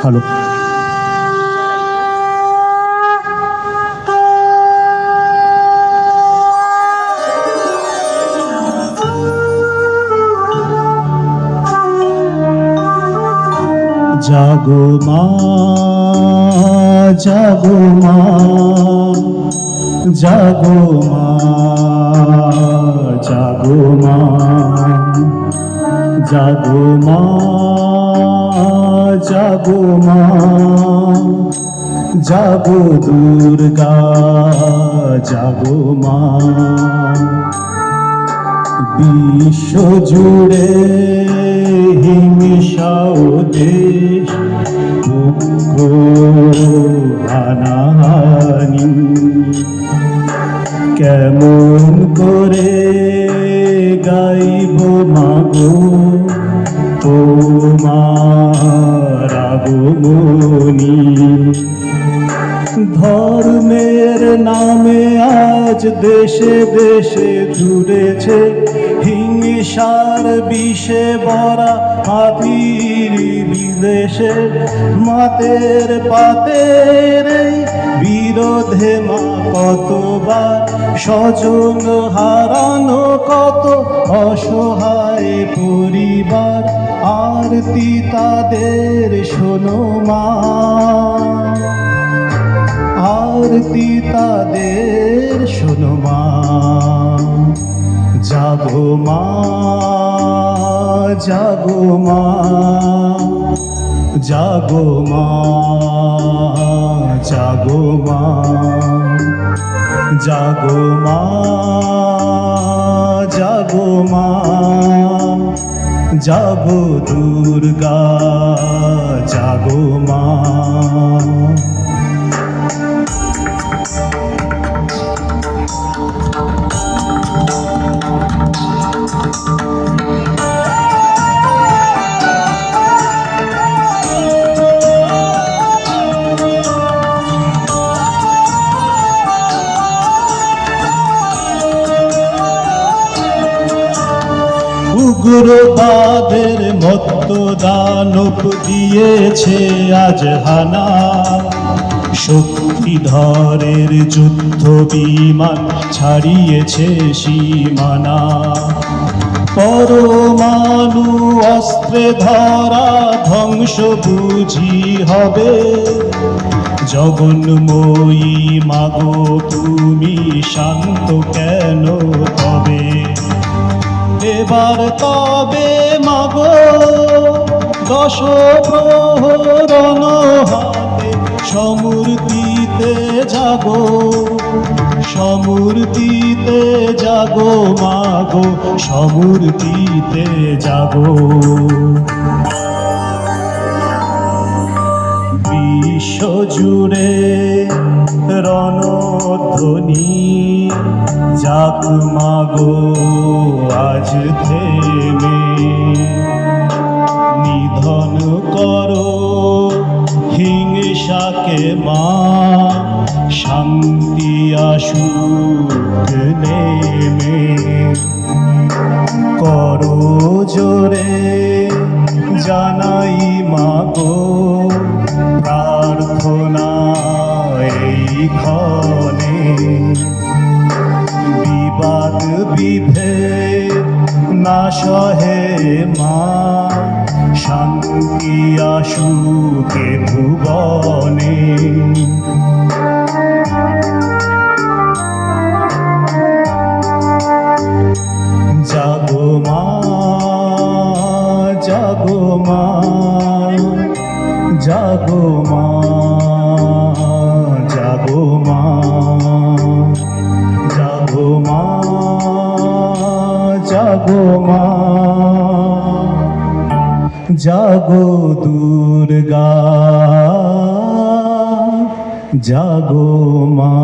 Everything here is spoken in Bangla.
ভালো। জাগো মা, জাগো মা, জাগো মা, জাগো মা, জাগো মা, জাগো মা, জাগো দুর্গা, জাগো মা। বিশ্ব জুড়ে হিংসা ও দেশ দুঃখ হানাহানি, কেমন করে গাইব মাগো তোমার আগমনী। ধর্মের নামে আজ দেশে দেশে জুড়েছে হিংসার বিষে ভরা হাতির বিদেশে। মাতের পাতের এই বিরোধে মা কতবার স্বজন হারানো, কত অসহায় পরিবার আরতি তাদের শোনো মা, আরতি তাদের শোনো মা। জাগো মা, জাগো মা, জাগো মা, জাগো মা, জাগো মা, জাগো মা, জাগো দুর্গা, জাগো মা। উগ্রবাদের মত্ত দানব দিয়েছে আজ হানা, শক্তিধরের যুদ্ধ বিমান ছাড়িয়েছে সীমানা। পরমাণু অস্ত্রে ধরা ধ্বংস বুঝি হবে, জগন্ময়ী মাগো তুমি শান্ত কেন তবে। এবার তবে মাগো দশ প্রহরণ হাতে সমূর্তিতে জাগো, সমূর্তিতে জাগো মাগো, সমূর্তিতে জাগো। বিশ্ব জুড়ে রণধ্বনি যাক মাগো আজ থেমে। নিধন করো হিংসাকে মা, শান্তি আসুক নেমে। করো জোরে জানাই মাগো প্রার্থনা এই ক্ষণে। বিবাদ বিভেদ না সহে মা, শান্তি আসুকে ভুবনে। জাগো মা, জাগো মা, জাগো মা, জাগো মা, জাগো মা, জাগো মা, জাগো দুর্গা, জাগো মা।